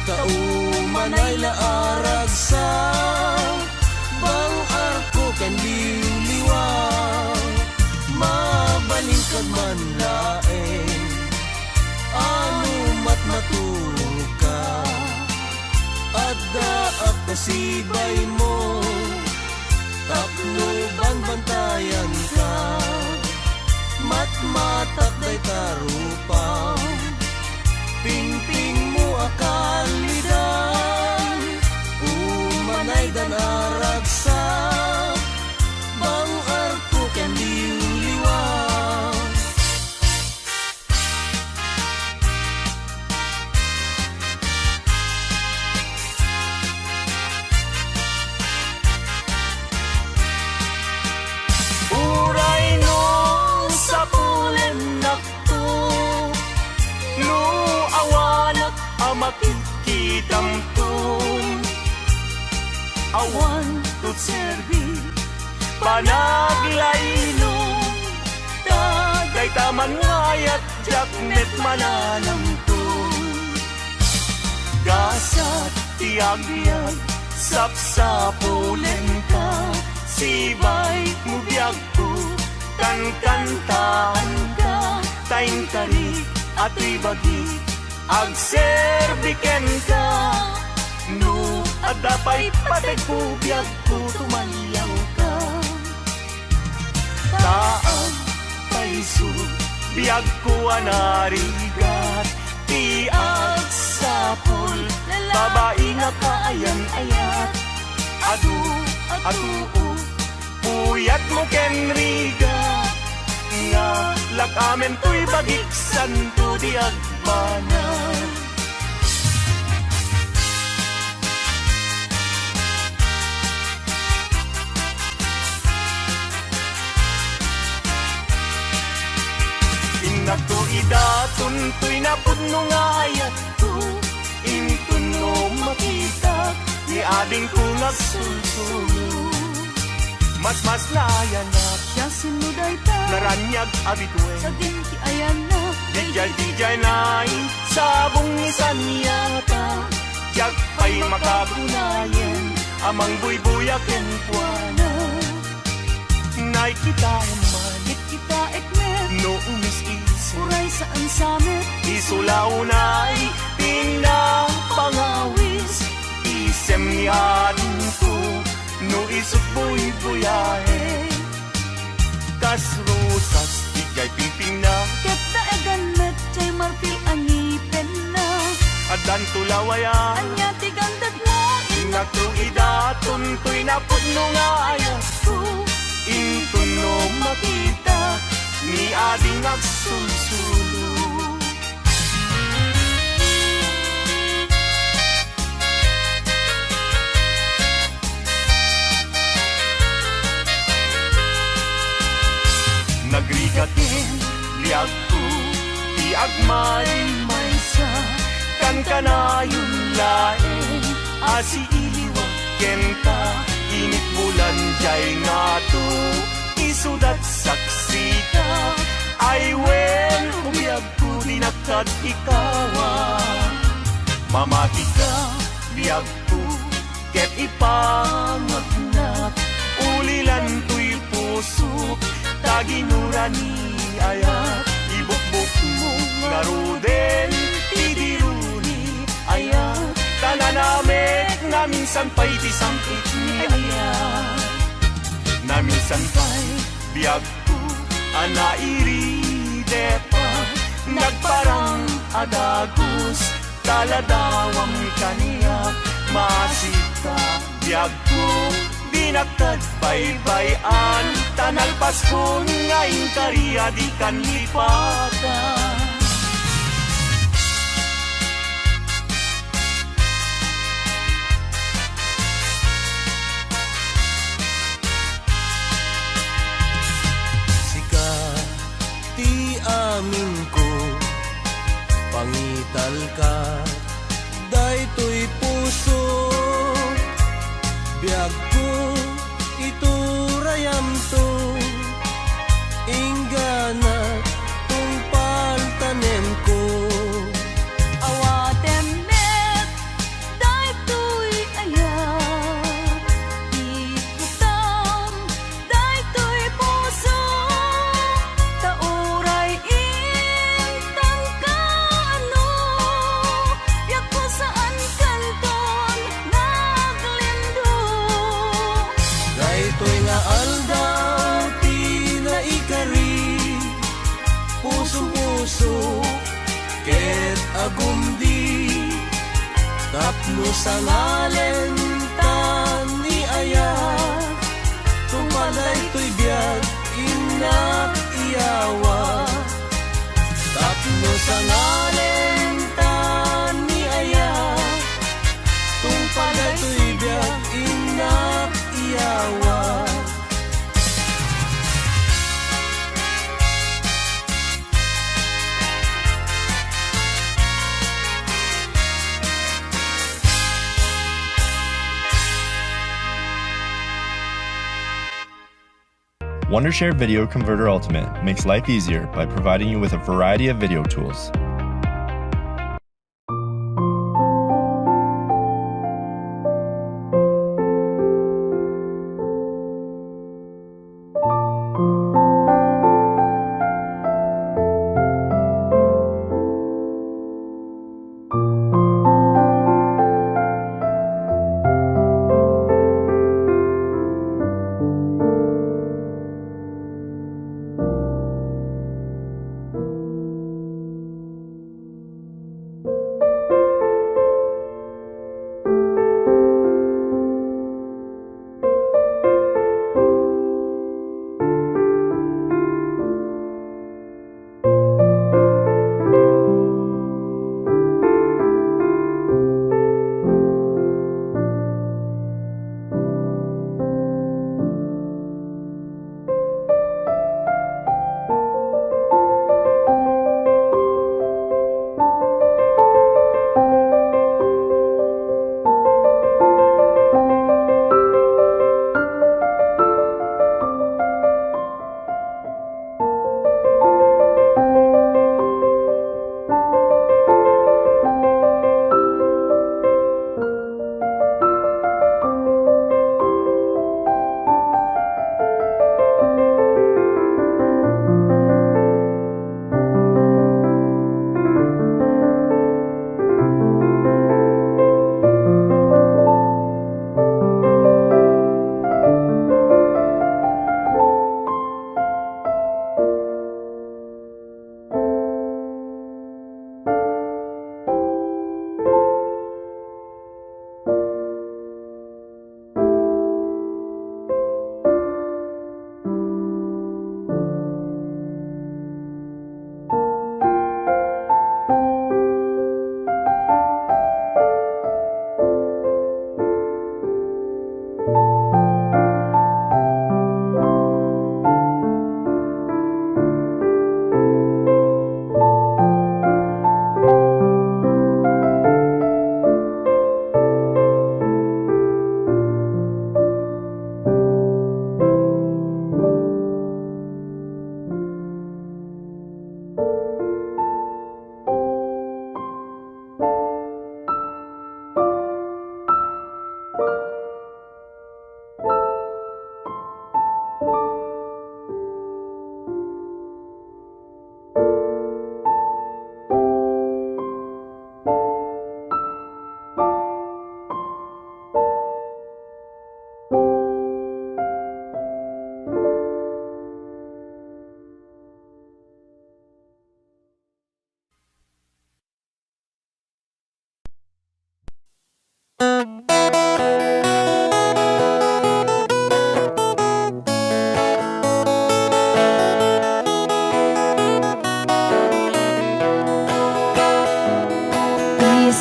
kauman ay laarag sa bang arko kan liwliwaw mabaling kag man laeng ano matulog ka adda at kasibay mo takloban bantayan ka matmatak day tarupaw pingping mo akalidan umanay dan aragsa bang arko ken liwliwaw uray no sa pulen nakto no awanak amakikidamton awan to serbi panaglaylo dagay taman ngayat jaknet mananamton gasat tiag-biag sapsapulen ka sibay mo biyag ko kankantaan ka taing tarik at ibagi agserbiken ka no at dapay patay po biyag ko tumayaw ka taag paiso biyag ko anarigat tiag sapul babae nga kaayan-ayat adu puyat mo kenriga nga lakamen to'y bagik santo di agbanan inakto idaton to'y napudno nga ayat ko intun no makita ni ading ko nagsulsulo mas layanap Siya sinuday ta naranyag abituen sa dinti ayan na dijay nai sabong isan yata jak ay makagunayen amang buybuyaken kuana nay kita man kita ekmet no umis-isip uray saan samit isulaw na'y pinapangawis isem ni adin ko no isut buy-buyahe kas rosas ijay pingping na ket daegan met chay marfil angipen na adan tulawaya anya tigandat mo inakto idaton to'y napudno nga ayat ko intun no makita ni ading agsulsulo nagrigatin liag ko tiagmay maysa kan kanayon laeng asi iliwag kenta init bulan jay kad ikawa. Mamati ka, biyag ko, ket ipangagnak. Ulilan to'y pusok, taginurani ayat. Ibukbuk mo nga ruden, idiruni ayat. Tananamek na minsan pa'y disampit ni ayat. Na minsan pa'y biyag ko, anairi depa. Nagparang adagos, taladawang kaniyak. Masita, biyag ko, dinagtad baybayan. Tanalpas ko ngayon kariya di kan lipatan. Sika ti amin ko, pangital ka, daytoy puso. Biyag ko, iturayam to, inggana, tungpal tanem ko. Awatem met, daytoy ayat. Ikutam, daytoy puso. Tauray intang kaano, yak ko saan kanton naglindo. Daytoy nga aldaw, tinaikari, puso-puso, ket agumdi. Tapno sa ngalen tan ni ayat, tumalay to'y biyag, inak iyawa. Tapno sa ngalen tan ni ayat, tumalay to'y biyag, inak iyawa. Wondershare Video Converter Ultimate makes life easier by providing you with a variety of video tools.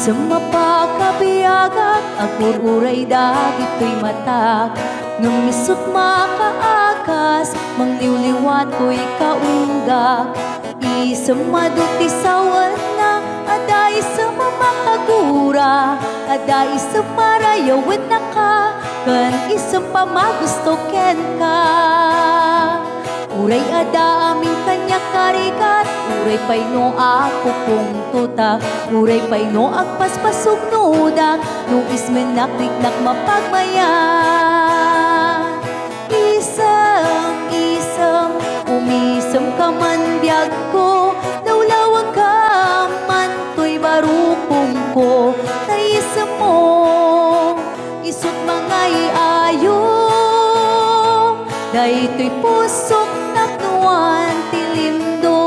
Isa mapakabiyagak, agururay dagito'y matak. Ngamisot makaakas, mangliwliwat ko'y kaunggak. Isa maduti sawan na, ada isa mamakagura. Ada isa marayawin na ka, kan isa pa magusto ken ka. Uray ada aming kanya karikat, uray pay no ako kung tutak. Uray pay no agpaspasog nudak, no ismen nakliknak mapagmayan. Isam, umisam ka man biyag ko, lawlawag ka man to'y barukong ko. Taisam mo, isot mga iayo, dahito'y pusok naknuan tilimdo.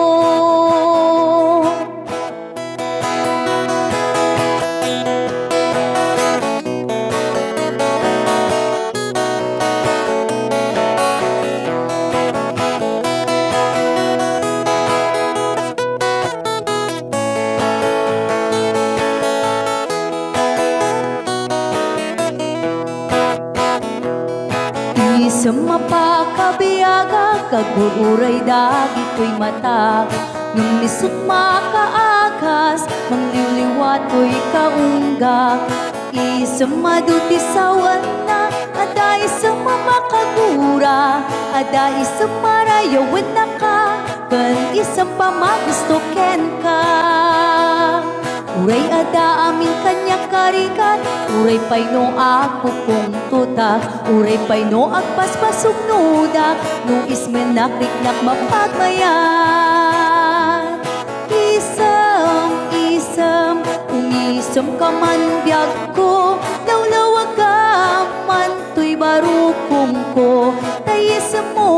Isa mapakabiyaga, kagururay dagito'y matak. Ngamisot makaakas, mangliwliwat ko'y kaunggak. Isa maduti sawan na, ada isa mamakagura. Ada isa marayawin na ka, kan isa pa magusto ken ka. Uray ada amin kanya karikat, uray pay no ako kung tutak. Uray pay no agpaspasog nudak, no ismen nakliknak mapagmayan. Isam, umisam ka man biyag ko, lawlawag ka man to'y barukong ko. Tayisam mo,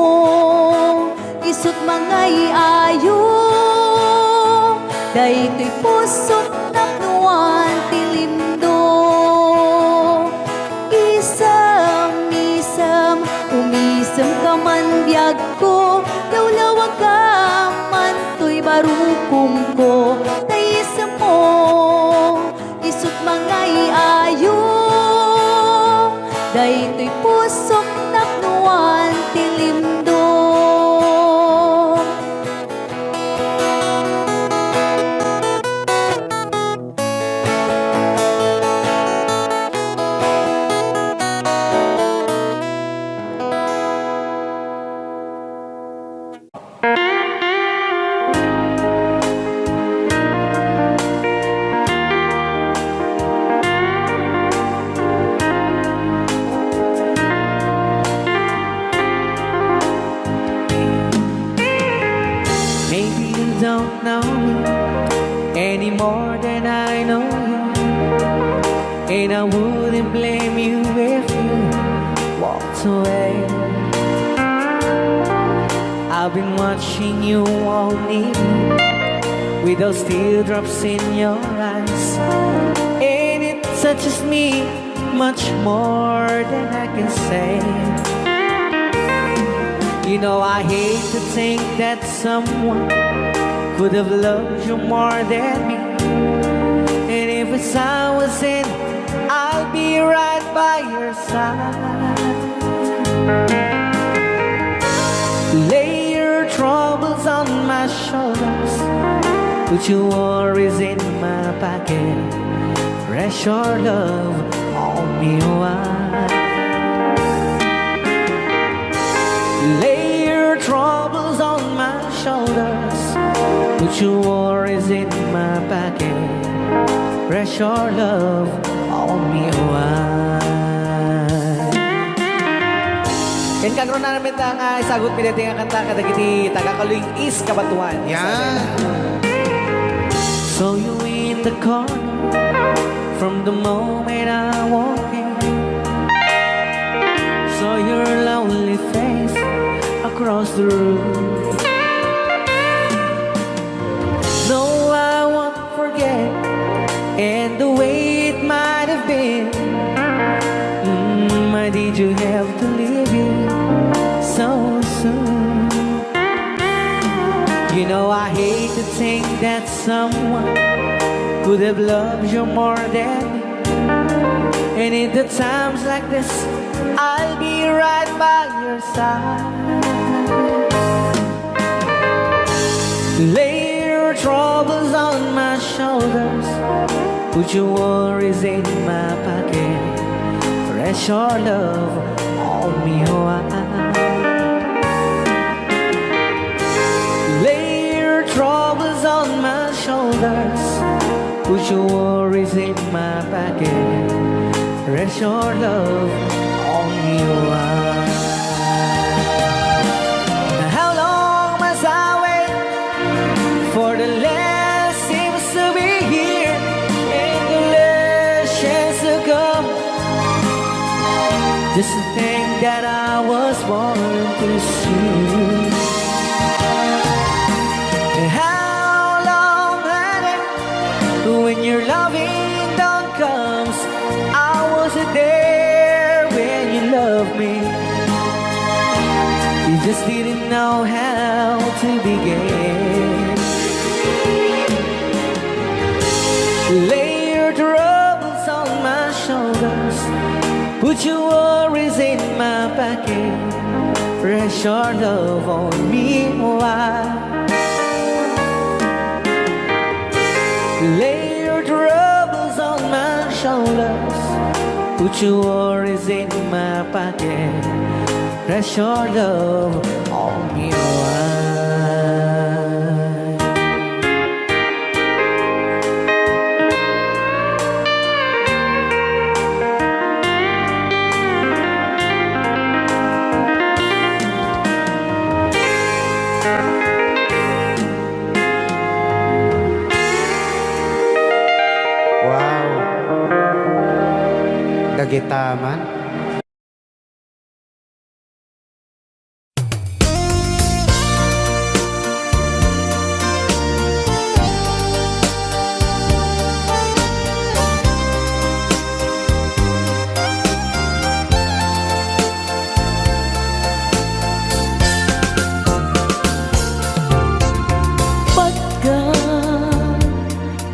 isot mga iayo, dahito'y pusot naknuan tilimdo. Isam, umisam ka man biyag ko, lawlawag ka man to'y barukong ko. Taisam mo, isot mga iayo, dahito'y pusok naknuan tilimdo. Maybe you don't know me any more than I know you, and I wouldn't blame you if you walked away. I've been watching you all evening with those teardrops in your eyes, and it touches me much more than I can say. You know, I hate to think that someone could have loved you more than me, and if it's I was in, I'll be right by your side. Lay your troubles on my shoulders, put your worries in my pocket, rest your love on me wide. Lay your troubles on my shoulders, put your worries in my pocket, rest your love on me wide. Ken kagro na namin ang sagot pinati nga kanta kadagiti tagakaluing is kabatuan. Yeah. So you in the corner from the moment I walk in, saw your lonely face across the room. No, I won't forget, and the way it might have been. Why did you have to leave it so soon? You know, I hate to think that someone could have loved you more than me. And in the times like this, I'll be right by your side. Lay your troubles on my shoulders, put your worries in my pocket, rest your love on me while. Lay your troubles on my shoulders, put your worries in my pocket, rest your love on me while. How long must I wait for the last seems to be here and the last chance to come? Just to think that I was born to see. How long had it when your loving dawn comes? I wasn't there when you loved me. You just didn't know how to begin. Lay your troubles on my shoulders, put your worries in my pocket, rest your love on me while. Lay your troubles on my shoulders, put your worries in my pocket, rest your love on me while. Wow. Dagitaman.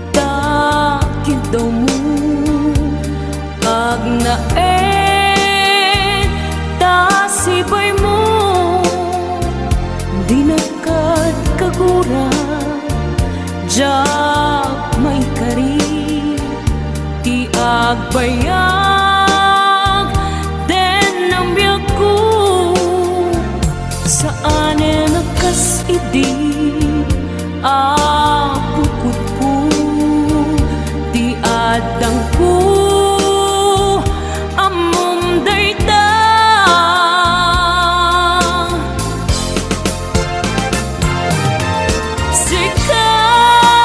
Pagkatakit daw mo agnaen tasibay mo di nakat kagura jak may kari ti agbayag den ang biyak ko saan nakas idi apukot ko di adang ko amom dayta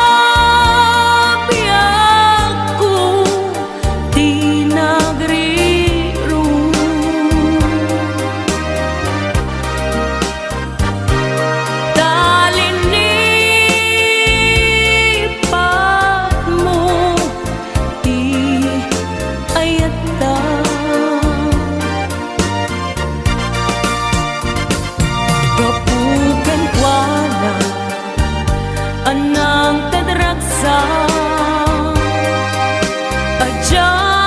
sikap biyak ko di nagriro talinipat mo di ayata kapugan wala anang tadragsa adyak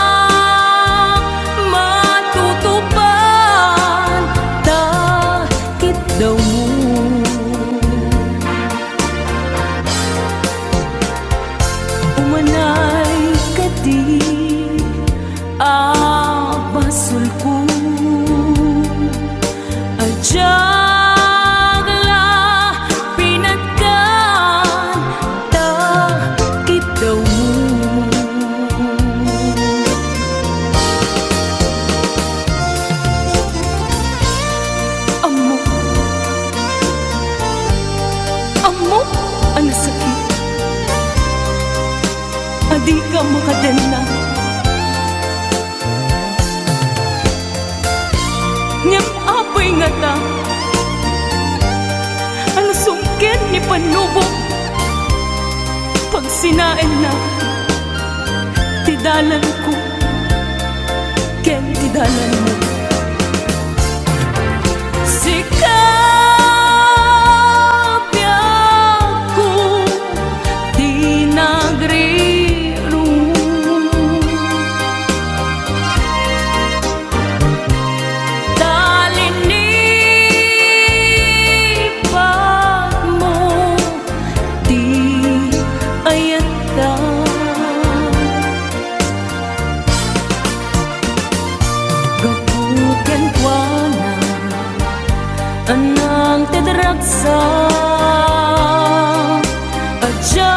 matutupan takit daw mo umanay kadi abasul ko ajagla pinatkan takit daw mo amo amo ang sakit adi ka makadena ngem apoy nga ta ano sungkit ni panubo pag sinain na tidalan ko ken tidalan mo sikap biyak ko di nagri anang tidragsa adya